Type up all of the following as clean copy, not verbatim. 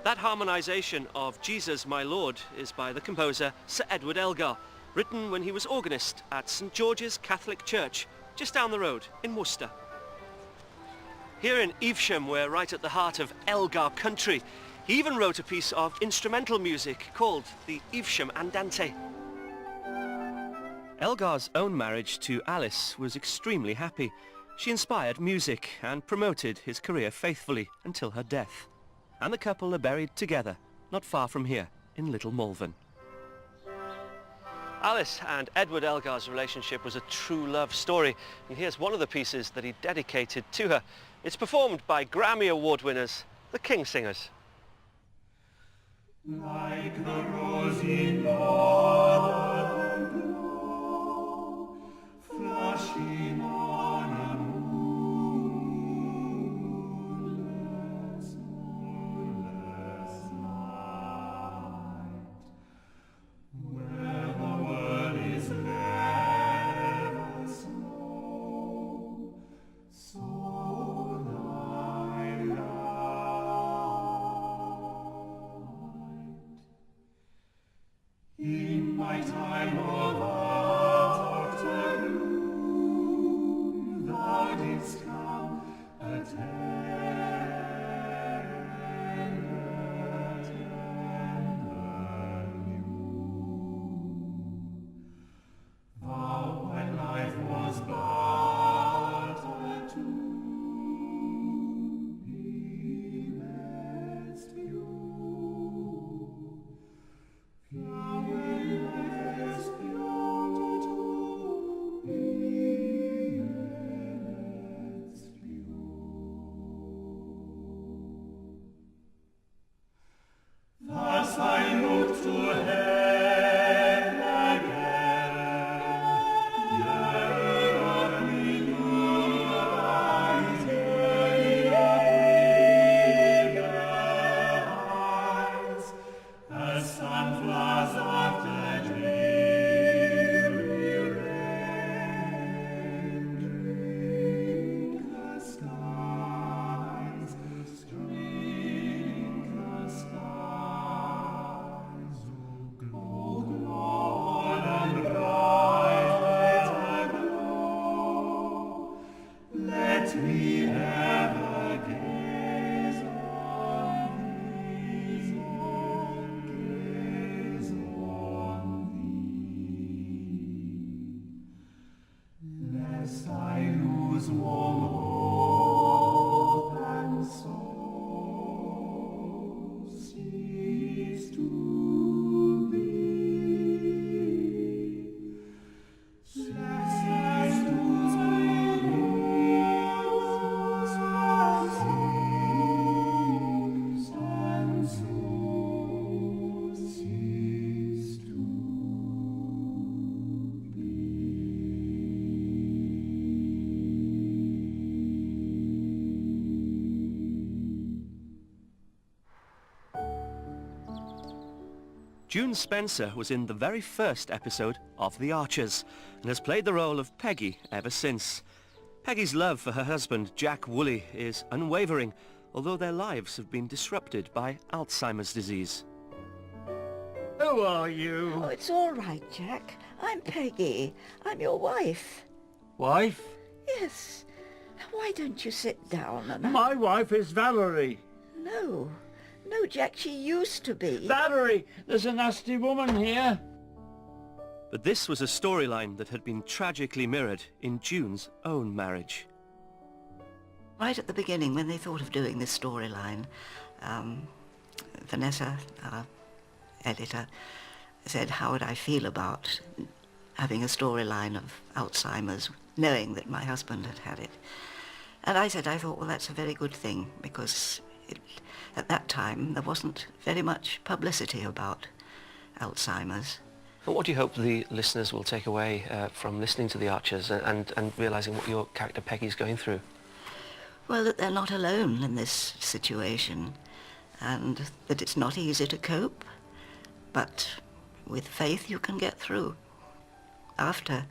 That harmonisation of Jesus My Lord is by the composer Sir Edward Elgar, written when he was organist at St George's Catholic Church, just down the road in Worcester. Here in Evesham, we're right at the heart of Elgar country. He even wrote a piece of instrumental music called the Evesham Andante. Elgar's own marriage to Alice was extremely happy. She inspired music and promoted his career faithfully until her death. And the couple are buried together, not far from here, in Little Malvern. Alice and Edward Elgar's relationship was a true love story, and here's one of the pieces that he dedicated to her. It's performed by Grammy Award winners, the King Singers. Like the rosy northern glow, flashing on a moonless night, where the world is never snow, so thy light. In my time of afternoon, thou didst come a tender new. Thou, when life was but a tomb, beamedst you. Flowers beauty to beamedst you. Thus I look to heaven again, yearning of renewed eyes, yearning of eager eyes, as sunflowers after dreary rain drink the skies, drink the skies. Oh, golden bright aglow, let me ever gaze on thee, gaze on thee, lest I lose warm hope and so cease to be. Cease to be, and so cease to be. June Spencer was in the very first episode of The Archers and has played the role of Peggy ever since. Peggy's love for her husband, Jack Woolley, is unwavering, although their lives have been disrupted by Alzheimer's disease. Who are you? Oh, it's all right, Jack. I'm Peggy. I'm your wife. Wife? Yes. Why don't you sit down and... My wife is Valerie. No. No, Jack, she used to be. Valerie, there's a nasty woman here. But this was a storyline that had been tragically mirrored in June's own marriage. Right at the beginning, when they thought of doing this storyline, Vanessa, our editor, said, how would I feel about having a storyline of Alzheimer's, knowing that my husband had had it? And I said, I thought, well, that's a very good thing, because at that time there wasn't very much publicity about Alzheimer's. And what do you hope the listeners will take away from listening to The Archers and realising what your character Peggy's going through? Well, that they're not alone in this situation, and that it's not easy to cope, but with faith you can get through. After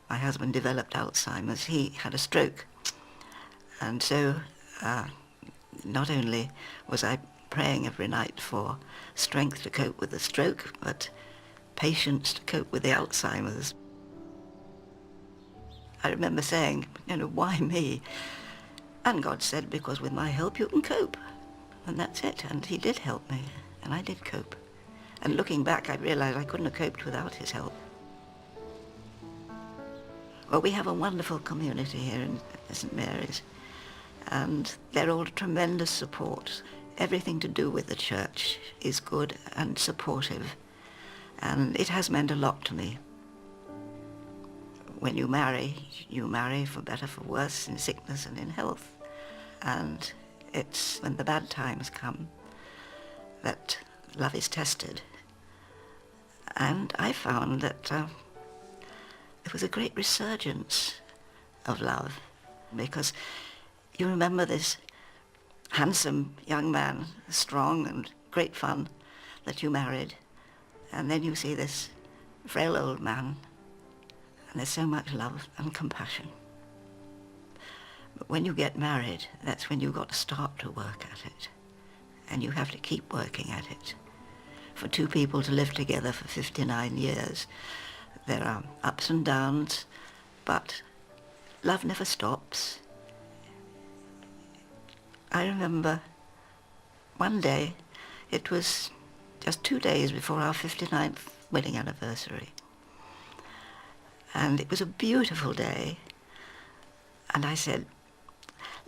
my husband developed Alzheimer's, he had a stroke, and so not only was I praying every night for strength to cope with the stroke, but patience to cope with the Alzheimer's. I remember saying, why me? And God said, because with my help you can cope. And that's it. And he did help me, and I did cope. And looking back, I realized I couldn't have coped without his help. Well, we have a wonderful community here in St. Mary's, and they're all tremendous support. Everything to do with the church is good and supportive, and it has meant a lot to me. When you marry for better, for worse, in sickness and in health. And it's when the bad times come that love is tested. And I found that there was a great resurgence of love, because you remember this handsome young man, strong and great fun, that you married, and then you see this frail old man, and there's so much love and compassion. But when you get married, that's when you've got to start to work at it. And you have to keep working at it. For two people to live together for 59 years, there are ups and downs, but love never stops. I remember one day, it was just 2 days before our 59th wedding anniversary. And it was a beautiful day. And I said,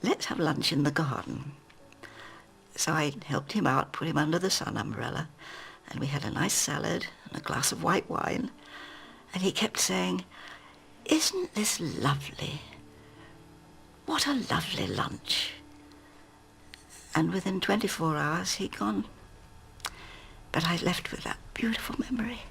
let's have lunch in the garden. So I helped him out, put him under the sun umbrella, and we had a nice salad and a glass of white wine. And he kept saying, isn't this lovely? What a lovely lunch. And within 24 hours, he'd gone. But I left with that beautiful memory.